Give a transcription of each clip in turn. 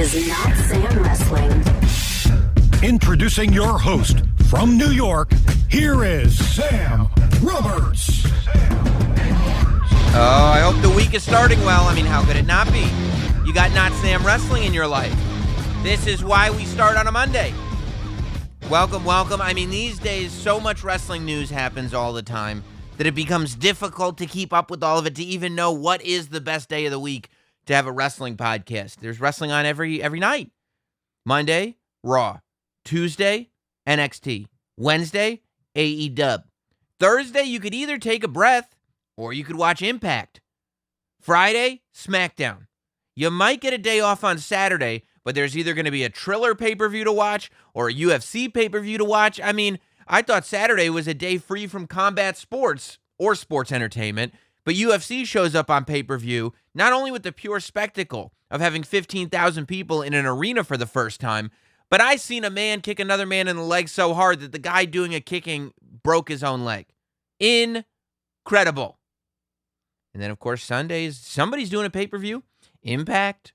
is Not Sam Wrestling. Introducing your host from New York, here is Sam Roberts. Oh, I hope the week is starting well. I mean, how could it not be? You got Not Sam Wrestling in your life. This is why we start on a Monday. Welcome, welcome. I mean, these days, so much wrestling news happens all the time that it becomes difficult to keep up with all of it, to even know what is the best day of the week to have a wrestling podcast. There's wrestling on every night. Monday, Raw. Tuesday, NXT. Wednesday, AEW. Thursday, you could either take a breath or you could watch Impact. Friday, Smackdown. You might get a day off on Saturday, but there's either going to be a Triller pay-per-view to watch or a UFC pay-per-view to watch. I mean, I thought Saturday was a day free from combat sports or sports entertainment, but UFC shows up on pay-per-view not only with the pure spectacle of having 15,000 people in an arena for the first time, but I seen a man kick another man in the leg so hard that the guy doing a kicking broke his own leg. Incredible. And then, of course, Sundays, somebody's doing a pay-per-view. Impact,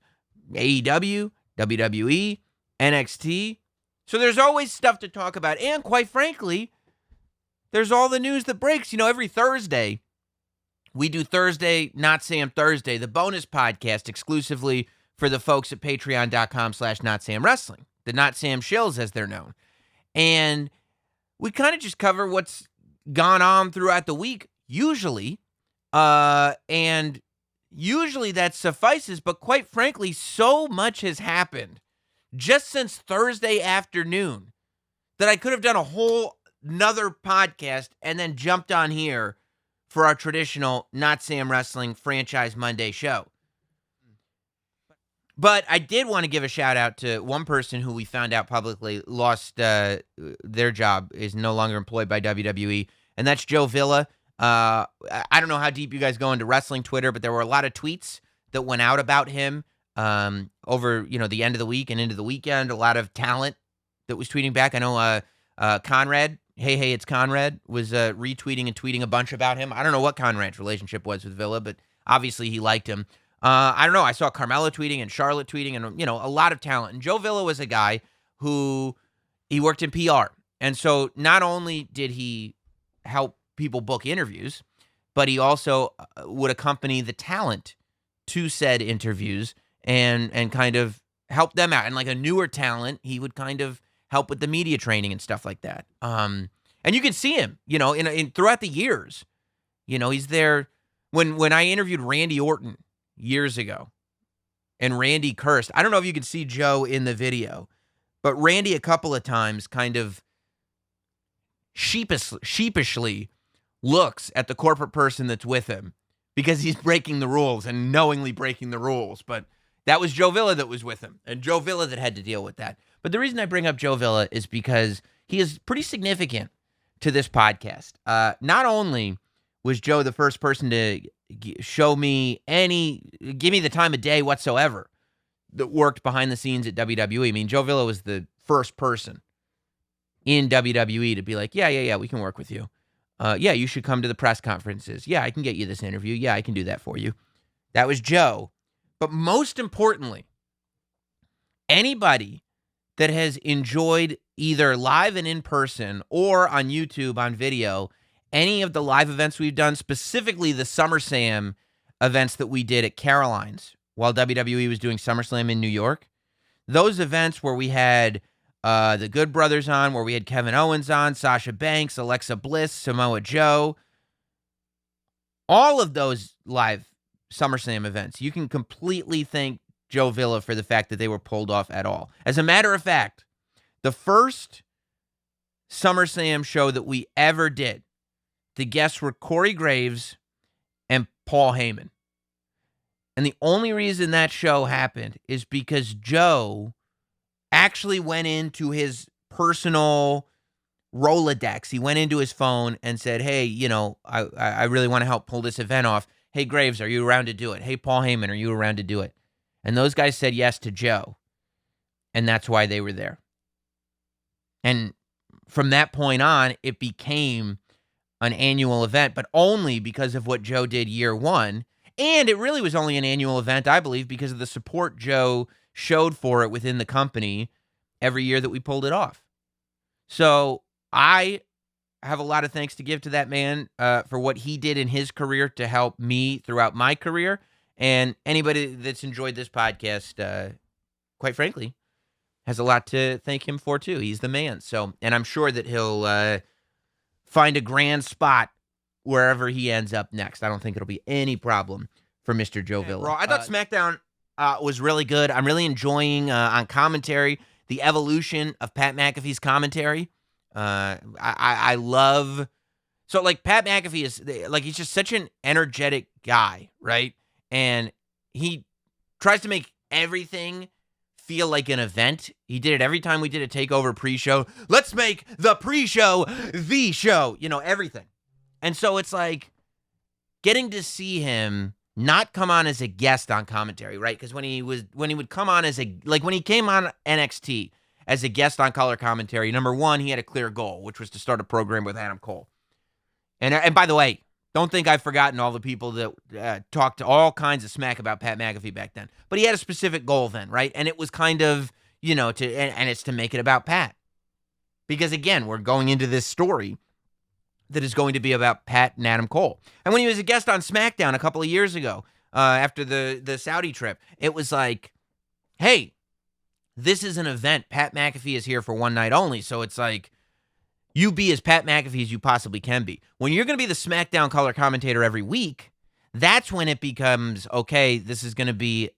AEW, WWE, NXT. So there's always stuff to talk about. And quite frankly, there's all the news that breaks. You know, every Thursday, we do Thursday, Not Sam Thursday, the bonus podcast exclusively for the folks at patreon.com/NotSamWrestling, the Not Sam Shills as they're known. And we kind of just cover what's gone on throughout the week, usually. And usually that suffices, but quite frankly, so much has happened just since Thursday afternoon that I could have done a whole nother podcast and then jumped on here for our traditional Not Sam Wrestling Franchise Monday show. But I did want to give a shout out to one person who we found out publicly lost their job, is no longer employed by WWE, and that's Joe Villa. I don't know how deep you guys go into wrestling Twitter, but there were a lot of tweets that went out about him over, the end of the week and into the weekend. A lot of talent that was tweeting back. I know Conrad, hey, it's Conrad, was retweeting and tweeting a bunch about him. I don't know what Conrad's relationship was with Villa, but obviously he liked him. I don't know. I saw Carmella tweeting and Charlotte tweeting and, a lot of talent. And Joe Villa was a guy who, he worked in PR. And so not only did he help people book interviews, but he also would accompany the talent to said interviews and kind of help them out. And like a newer talent, he would kind of help with the media training and stuff like that. And you can see him, in throughout the years. He's there. When I interviewed Randy Orton years ago, and Randy cursed. I don't know if you can see Joe in the video, but Randy a couple of times kind of sheepishly looks at the corporate person that's with him because he's breaking the rules and knowingly breaking the rules. But that was Joe Villa that was with him, and Joe Villa that had to deal with that. But the reason I bring up Joe Villa is because he is pretty significant to this podcast. Not only was Joe the first person to give me the time of day whatsoever that worked behind the scenes at WWE. I mean, Joe Villa was the first person in WWE to be like, yeah, we can work with you. Yeah, you should come to the press conferences. Yeah, I can get you this interview. Yeah, I can do that for you. That was Joe. But most importantly, anybody that has enjoyed either live and in person or on YouTube on video any of the live events we've done, specifically the SummerSlam events that we did at Caroline's while WWE was doing SummerSlam in New York, those events where we had the Good Brothers on, where we had Kevin Owens on, Sasha Banks, Alexa Bliss, Samoa Joe. All of those live SummerSlam events, you can completely thank Joe Villa for the fact that they were pulled off at all. As a matter of fact, the first SummerSlam show that we ever did, the guests were Corey Graves and Paul Heyman. And the only reason that show happened is because Joe actually went into his personal Rolodex. He went into his phone and said, hey, I really want to help pull this event off. Hey, Graves, are you around to do it? Hey, Paul Heyman, are you around to do it? And those guys said yes to Joe. And that's why they were there. And from that point on, it became an annual event, but only because of what Joe did year one. And it really was only an annual event, I believe, because of the support Joe showed for it within the company every year that we pulled it off. So I have a lot of thanks to give to that man for what he did in his career to help me throughout my career. And anybody that's enjoyed this podcast, quite frankly, has a lot to thank him for too. He's the man. So, and I'm sure that he'll find a grand spot wherever he ends up next. I don't think it'll be any problem for Mr. Joe Villa. I thought SmackDown was really good. I'm really enjoying on commentary the evolution of Pat McAfee's commentary. I love, so like Pat McAfee is like, he's just such an energetic guy, right? And he tries to make everything feel like an event. He did it every time we did a takeover pre-show. Let's make the pre-show the show, everything. And so it's like getting to see him not come on as a guest on commentary, right? Because when he would come on when he came on NXT as a guest on color commentary, number one, he had a clear goal, which was to start a program with Adam Cole. And by the way, don't think I've forgotten all the people that talked all kinds of smack about Pat McAfee back then. But he had a specific goal then, right? And it was kind of, and it's to make it about Pat. Because again, we're going into this story that is going to be about Pat and Adam Cole. And when he was a guest on Smackdown a couple of years ago, after the Saudi trip, it was like, hey, this is an event. Pat McAfee is here for one night only. So it's like, you be as Pat McAfee as you possibly can be. When you're going to be the SmackDown color commentator every week, that's when it becomes, okay, this is going to be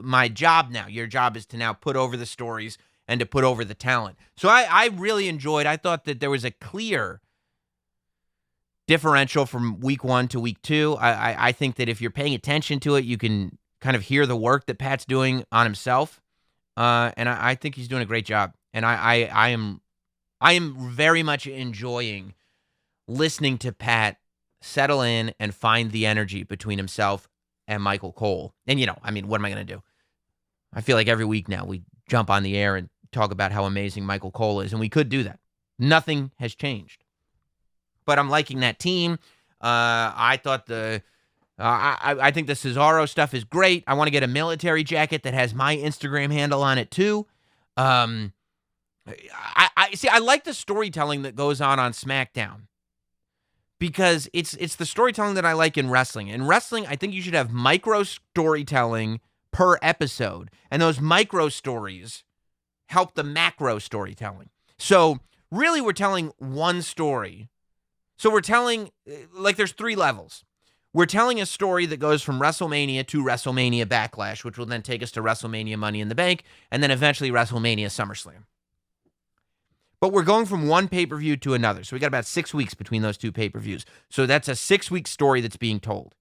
my job now. Your job is to now put over the stories and to put over the talent. So I really enjoyed, I thought that there was a clear differential from week 1 to week 2. I think that if you're paying attention to it, you can kind of hear the work that Pat's doing on himself. And I think he's doing a great job. And I am very much enjoying listening to Pat settle in and find the energy between himself and Michael Cole. And, what am I going to do? I feel like every week now we jump on the air and talk about how amazing Michael Cole is, and we could do that. Nothing has changed. But I'm liking that team. I thought I think the Cesaro stuff is great. I want to get a military jacket that has my Instagram handle on it too. I see. I like the storytelling that goes on SmackDown because it's the storytelling that I like in wrestling. In wrestling, I think you should have micro storytelling per episode, and those micro stories help the macro storytelling. So really, we're telling one story. So we're telling, like, there's 3 levels. We're telling a story that goes from WrestleMania to WrestleMania Backlash, which will then take us to WrestleMania Money in the Bank, and then eventually WrestleMania SummerSlam. But we're going from one pay-per-view to another. So we got about 6 weeks between those 2 pay-per-views. So that's a 6-week story that's being told.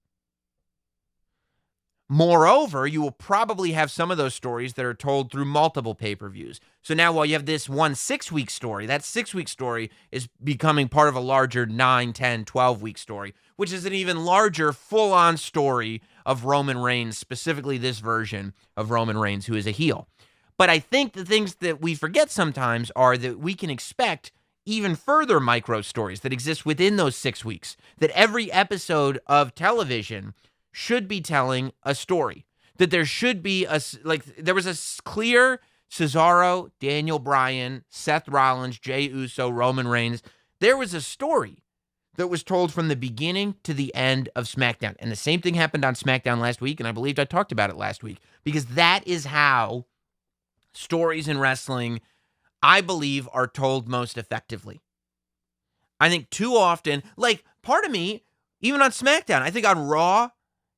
Moreover, you will probably have some of those stories that are told through multiple pay-per-views. So now while you have this one 6-week story, that 6-week story is becoming part of a larger 9, 10, 12-week story, which is an even larger full-on story of Roman Reigns, specifically this version of Roman Reigns, who is a heel. But I think the things that we forget sometimes are that we can expect even further micro stories that exist within those 6 weeks, that every episode of television should be telling a story, that there should be there was a clear Cesaro, Daniel Bryan, Seth Rollins, Jey Uso, Roman Reigns. There was a story that was told from the beginning to the end of SmackDown. And the same thing happened on SmackDown last week, and I believed I talked about it last week, because that is how stories in wrestling, I believe, are told most effectively. I think too often, like, part of me, even on SmackDown, I think on Raw,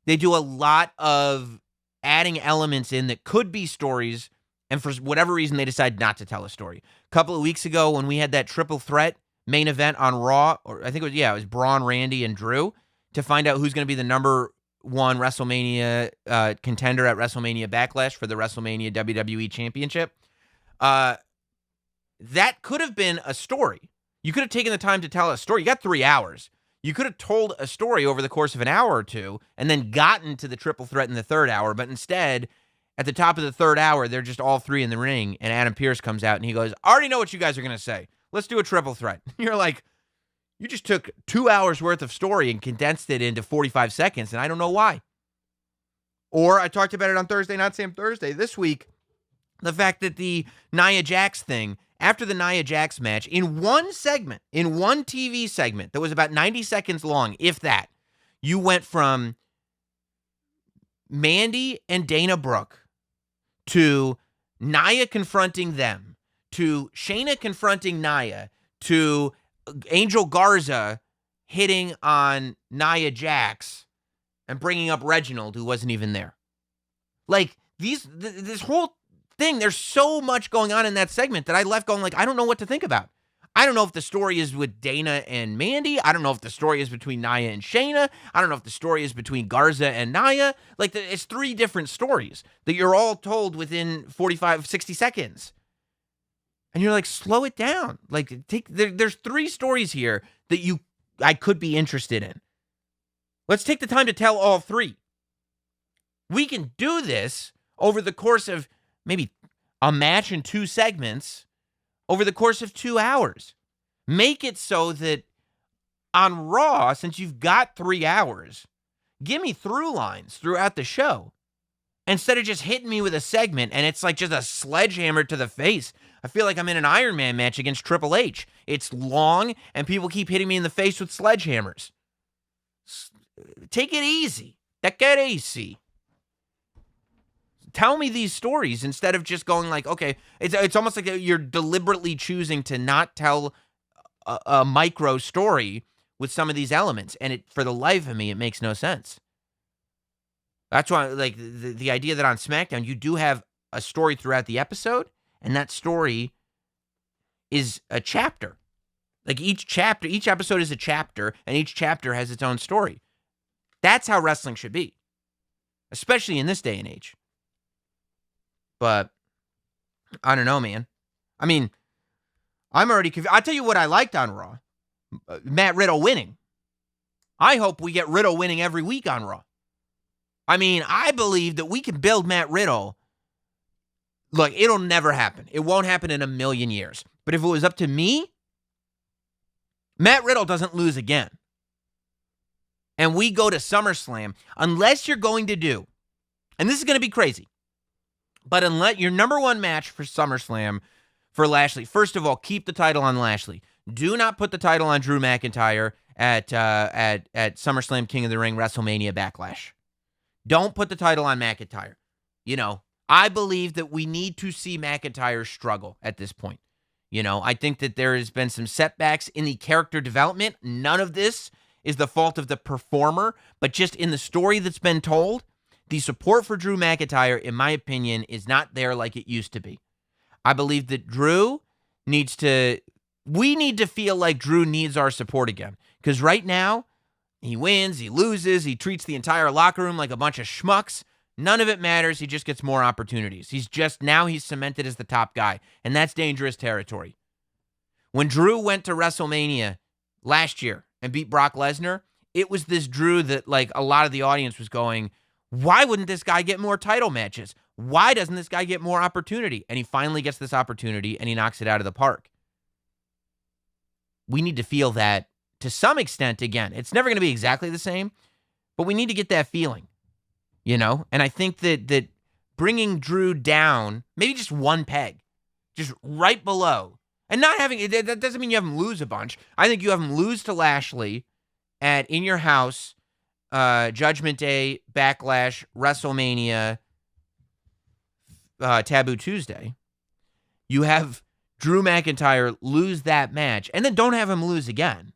they do a lot of adding elements in that could be stories, and for whatever reason, they decide not to tell a story. A couple of weeks ago, when we had that triple threat main event on Raw, or I think it was Braun, Randy, and Drew, to find out who's going to be the number 1 WrestleMania contender at WrestleMania Backlash for the WrestleMania WWE Championship. That could have been a story. You could have taken the time to tell a story. You got 3 hours. You could have told a story over the course of an hour or 2 and then gotten to the triple threat in the 3rd hour. But instead, at the top of the 3rd hour, they're just all 3 in the ring. And Adam Pearce comes out and he goes, I already know what you guys are going to say. Let's do a triple threat. You're like, you just took 2 hours worth of story and condensed it into 45 seconds. And I don't know why. Or I talked about it on Thursday, Notsam Thursday. This week, The fact that the Nia Jax thing, after the Nia Jax match, in one segment, in one TV segment that was about 90 seconds long, if that, you went from Mandy and Dana Brooke to Nia confronting them, to Shayna confronting Nia, to Angel Garza hitting on Nia Jax and bringing up Reginald, who wasn't even there. Like, this whole thing, there's so much going on in that segment that I left going like, I don't know what to think about. I don't know if the story is with Dana and Mandy. I don't know if the story is between Nia and Shayna. I don't know if the story is between Garza and Nia. Like, it's three different stories that you're all told within 45, 60 seconds. And you're like, slow it down. Like, there's three stories here that I could be interested in. Let's take the time to tell all three. We can do this over the course of maybe a match in 2 segments over the course of 2 hours. Make it so that on Raw, since you've got 3 hours, give me through lines throughout the show. Instead of just hitting me with a segment and it's like just a sledgehammer to the face. I feel like I'm in an Iron Man match against Triple H. It's long and people keep hitting me in the face with sledgehammers. Take it easy. Take it easy. Tell me these stories instead of just going like, okay, it's almost like you're deliberately choosing to not tell a micro story with some of these elements. And for the life of me, it makes no sense. That's why, like, the idea that on SmackDown, you do have a story throughout the episode, and that story is a chapter. Like, each episode is a chapter, and each chapter has its own story. That's how wrestling should be, especially in this day and age. But I don't know, man. I mean, I'm already confused. I'll tell you what I liked on Raw. Matt Riddle winning. I hope we get Riddle winning every week on Raw. I mean, I believe that we can build Matt Riddle. Look, it'll never happen. It won't happen in a million years. But if it was up to me, Matt Riddle doesn't lose again. And we go to SummerSlam, unless you're going to do, and this is going to be crazy, but unless your number one match for SummerSlam for Lashley, first of all, keep the title on Lashley. Do not put the title on Drew McIntyre at SummerSlam, King of the Ring, WrestleMania, Backlash. Don't put the title on McIntyre. You know, I believe that we need to see McIntyre struggle at this point. You know, I think that there has been some setbacks in the character development. None of this is the fault of the performer, but just in the story that's been told, the support for Drew McIntyre, in my opinion, is not there like it used to be. I believe that we need to feel like Drew needs our support again. Because right now, he wins, he loses, he treats the entire locker room like a bunch of schmucks. None of it matters. He just gets more opportunities. He's cemented as the top guy, and that's dangerous territory. When Drew went to WrestleMania last year and beat Brock Lesnar, it was this Drew that, like, a lot of the audience was going, why wouldn't this guy get more title matches? Why doesn't this guy get more opportunity? And he finally gets this opportunity, and he knocks it out of the park. We need to feel that to some extent again. It's never going to be exactly the same, but we need to get that feeling, you know? And I think that bringing Drew down, maybe just one peg, just right below, and not having, that doesn't mean you have him lose a bunch. I think you have him lose to Lashley in your house, Judgment Day, Backlash, WrestleMania, Taboo Tuesday. You have Drew McIntyre lose that match, and then don't have him lose again.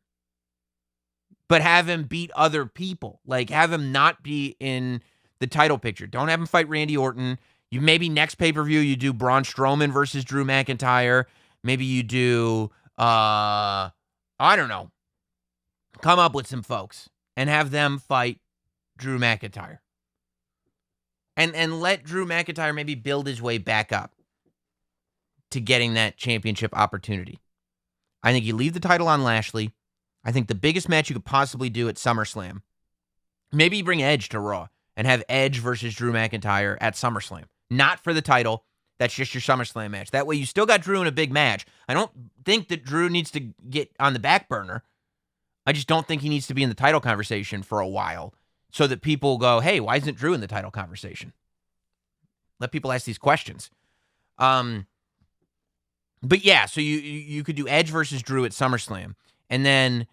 But have him beat other people. Like, have him not be in the title picture. Don't have him fight Randy Orton. You maybe next pay-per-view you do Braun Strowman versus Drew McIntyre. Maybe you do, I don't know. Come up with some folks and have them fight Drew McIntyre. And let Drew McIntyre maybe build his way back up to getting that championship opportunity. I think you leave the title on Lashley. I think the biggest match you could possibly do at SummerSlam, maybe you bring Edge to Raw and have Edge versus Drew McIntyre at SummerSlam. Not for the title. That's just your SummerSlam match. That way you still got Drew in a big match. I don't think that Drew needs to get on the back burner. I just don't think he needs to be in the title conversation for a while so that people go, hey, why isn't Drew in the title conversation? Let people ask these questions. But yeah, so you could do Edge versus Drew at SummerSlam, and then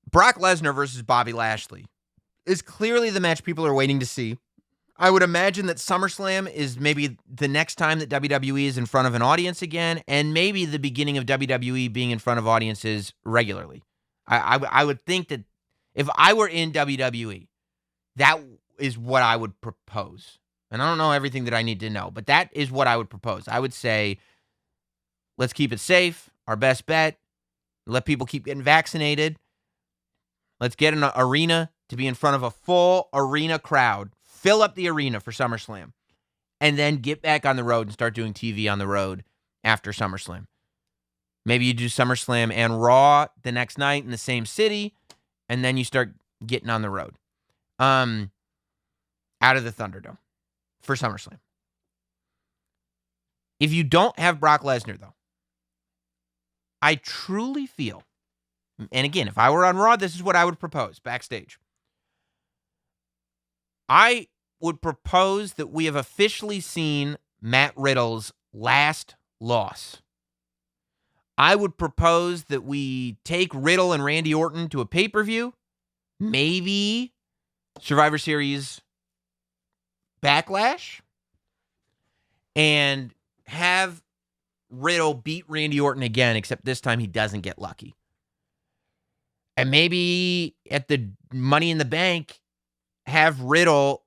Brock Lesnar versus Bobby Lashley is clearly the match people are waiting to see. I would imagine that SummerSlam is maybe the next time that WWE is in front of an audience again, and maybe the beginning of WWE being in front of audiences regularly. I would think that if I were in WWE, that is what I would propose. And I don't know everything that I need to know, but that is what I would propose. I would say, let's keep it safe. Our best bet, let people keep getting vaccinated. Let's get an arena to be in front of a full arena crowd. Fill up the arena for SummerSlam. And then get back on the road and start doing TV on the road after SummerSlam. Maybe you do SummerSlam and Raw the next night in the same city, and then you start getting on the road. Out of the Thunderdome for SummerSlam. If you don't have Brock Lesnar, though, I truly feel, and again, if I were on Raw, this is what I would propose backstage. I would propose that we have officially seen Matt Riddle's last loss. I would propose that we take Riddle and Randy Orton to a pay-per-view, maybe Survivor Series Backlash, and have Riddle beat Randy Orton again, except this time he doesn't get lucky. And maybe at the Money in the Bank, have Riddle,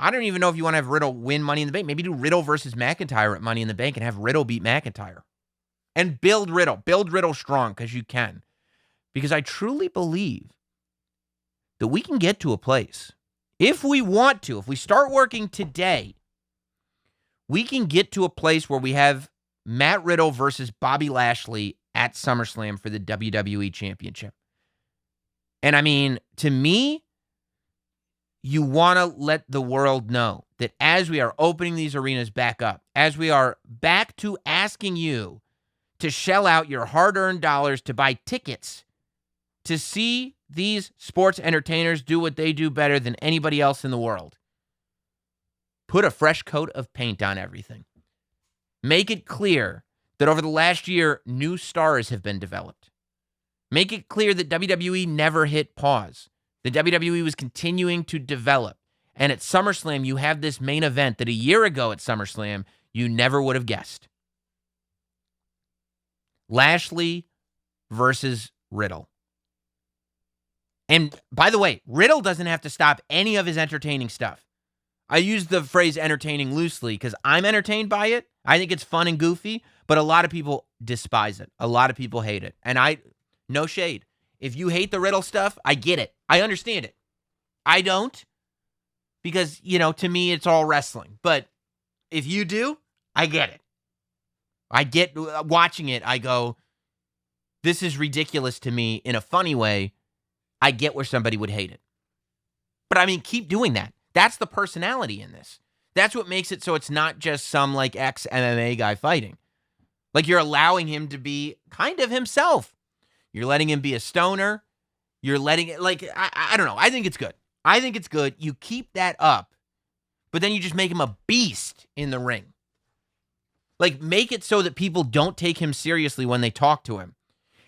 I don't even know if you want to have Riddle win Money in the Bank. Maybe do Riddle versus McIntyre at Money in the Bank and have Riddle beat McIntyre. And build Riddle strong, because you can. Because I truly believe that we can get to a place, if we want to, if we start working today, we can get to a place where we have Matt Riddle versus Bobby Lashley at SummerSlam for the WWE Championship. And I mean, to me, you want to let the world know that as we are opening these arenas back up, as we are back to asking you to shell out your hard-earned dollars to buy tickets to see these sports entertainers do what they do better than anybody else in the world. Put a fresh coat of paint on everything. Make it clear that over the last year, new stars have been developed. Make it clear that WWE never hit pause. The WWE was continuing to develop. And at SummerSlam, you have this main event that a year ago at SummerSlam, you never would have guessed. Lashley versus Riddle. And by the way, Riddle doesn't have to stop any of his entertaining stuff. I use the phrase entertaining loosely because I'm entertained by it. I think it's fun and goofy, but a lot of people despise it. A lot of people hate it. And no shade. If you hate the Riddle stuff, I get it. I understand it. I don't, because, to me, it's all wrestling. But if you do, I get it. I get watching it, I go, this is ridiculous to me in a funny way. I get where somebody would hate it. But I mean, keep doing that. That's the personality in this. That's what makes it so it's not just some ex-MMA guy fighting. You're allowing him to be kind of himself. You're letting him be a stoner. You're letting it, I don't know. I think it's good. I think it's good. You keep that up, but then you just make him a beast in the ring. Make it so that people don't take him seriously when they talk to him.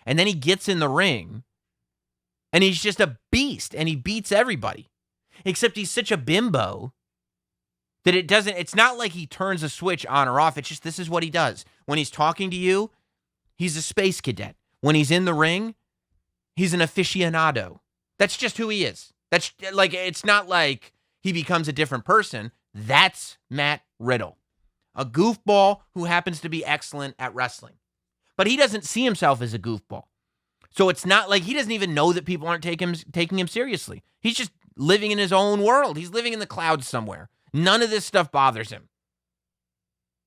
And then he gets in the ring, and he's just a beast, and he beats everybody. Except he's such a bimbo that it's not like he turns a switch on or off. It's just, this is what he does. When he's talking to you, he's a space cadet. When he's in the ring, he's an aficionado. That's just who he is. That's it's not like he becomes a different person. That's Matt Riddle. A goofball who happens to be excellent at wrestling. But he doesn't see himself as a goofball. So it's not like he doesn't even know that people aren't taking him seriously. He's just living in his own world. He's living in the clouds somewhere. None of this stuff bothers him.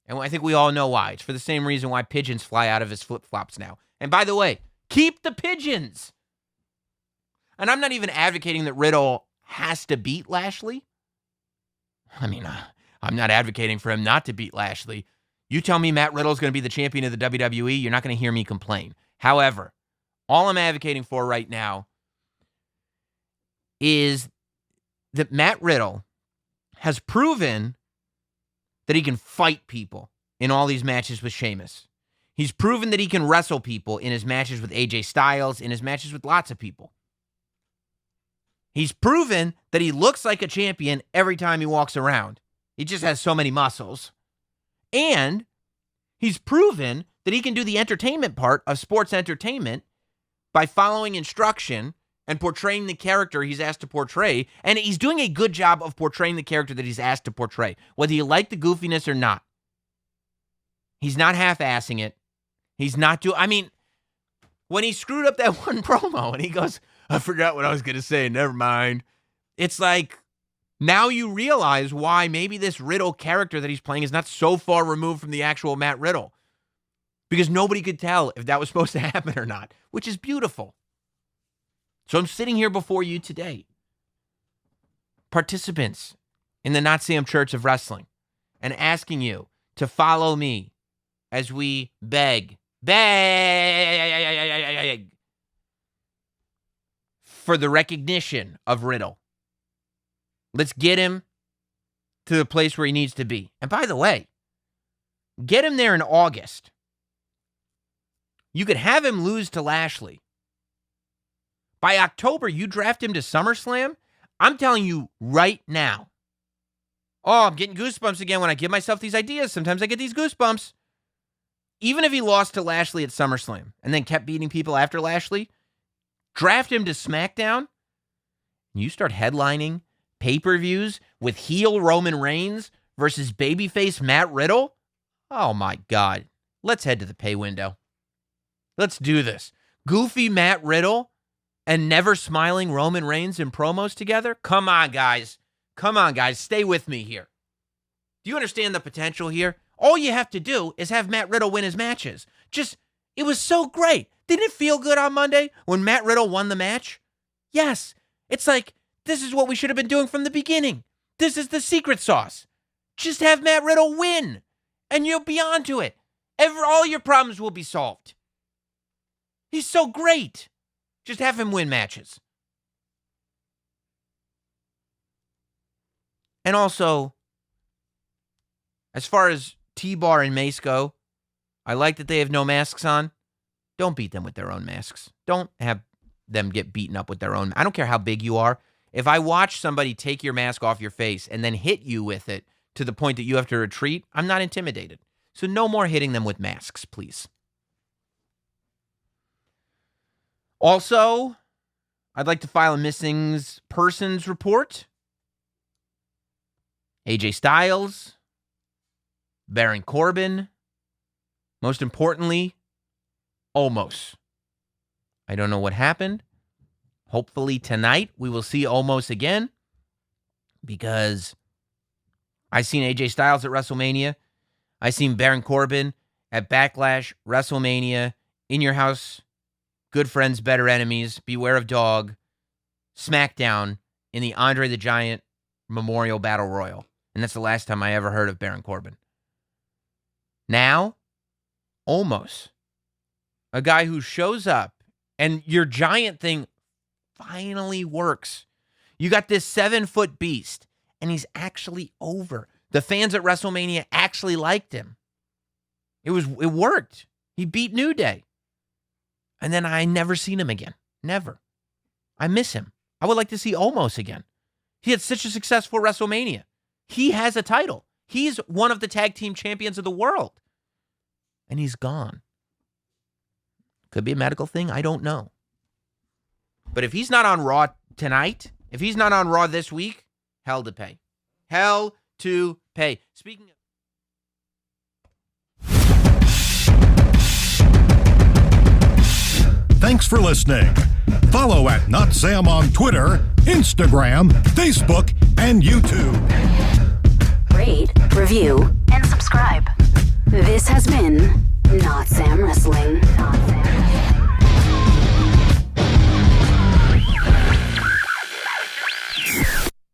And I think we all know why. It's for the same reason why pigeons fly out of his flip-flops now. And by the way, keep the pigeons. And I'm not even advocating that Riddle has to beat Lashley. I mean, I'm not advocating for him not to beat Lashley. You tell me Matt Riddle is going to be the champion of the WWE, you're not going to hear me complain. However, all I'm advocating for right now is that Matt Riddle has proven that he can fight people in all these matches with Sheamus. He's proven that he can wrestle people in his matches with AJ Styles, in his matches with lots of people. He's proven that he looks like a champion every time he walks around. He just has so many muscles. And he's proven that he can do the entertainment part of sports entertainment by following instruction and portraying the character he's asked to portray. And he's doing a good job of portraying the character that he's asked to portray, whether you like the goofiness or not. He's not half-assing it. He's not doing... I mean, when he screwed up that one promo and he goes, I forgot what I was going to say, never mind. It's like, now you realize why maybe this Riddle character that he's playing is not so far removed from the actual Matt Riddle. Because nobody could tell if that was supposed to happen or not, which is beautiful. So I'm sitting here before you today, participants in the Notsam Church of Wrestling, and asking you to follow me as we beg for the recognition of Riddle. Let's get him to the place where he needs to be. And by the way, get him there in August. You could have him lose to Lashley. By October, you draft him to SummerSlam. I'm telling you right now. Oh, I'm getting goosebumps again when I give myself these ideas. Sometimes I get these goosebumps. Even if he lost to Lashley at SummerSlam and then kept beating people after Lashley, draft him to Smackdown. You start headlining pay-per-views with heel Roman Reigns versus babyface Matt Riddle. Oh my God. Let's head to the pay window. Let's do this. Goofy Matt Riddle and never smiling Roman Reigns in promos together? Come on, guys. Come on, guys. Stay with me here. Do you understand the potential here? All you have to do is have Matt Riddle win his matches. It was so great. Didn't it feel good on Monday when Matt Riddle won the match? Yes. It's like, this is what we should have been doing from the beginning. This is the secret sauce. Just have Matt Riddle win, and you'll be on to it. All your problems will be solved. He's so great. Just have him win matches. And also, as far as T-Bar and Mace go, I like that they have no masks on. Don't beat them with their own masks. Don't have them get beaten up with their own. I don't care how big you are. If I watch somebody take your mask off your face and then hit you with it to the point that you have to retreat, I'm not intimidated. So no more hitting them with masks, please. Also, I'd like to file a missing persons report. AJ Styles, Baron Corbin, most importantly, Omos. I don't know what happened. Hopefully tonight we will see Omos again, because I seen AJ Styles at WrestleMania. I seen Baron Corbin at Backlash, WrestleMania, In Your House, Good Friends, Better Enemies, Beware of Dog, SmackDown, in the Andre the Giant Memorial Battle Royal. And that's the last time I ever heard of Baron Corbin. Now, Omos, a guy who shows up, and your giant thing finally works. You got this 7-foot beast, and he's actually over. The fans at WrestleMania actually liked him. It worked. He beat New Day. And then I never seen him again. Never. I miss him. I would like to see Omos again. He had such a successful WrestleMania. He has a title. He's one of the tag team champions of the world. And he's gone. Could be a medical thing. I don't know. But if he's not on Raw tonight, if he's not on Raw this week, hell to pay. Hell to pay. Speaking of... Thanks for listening. Follow at Notsam on Twitter, Instagram, Facebook, and YouTube. Rate, review, and subscribe. This has been Notsam Wrestling.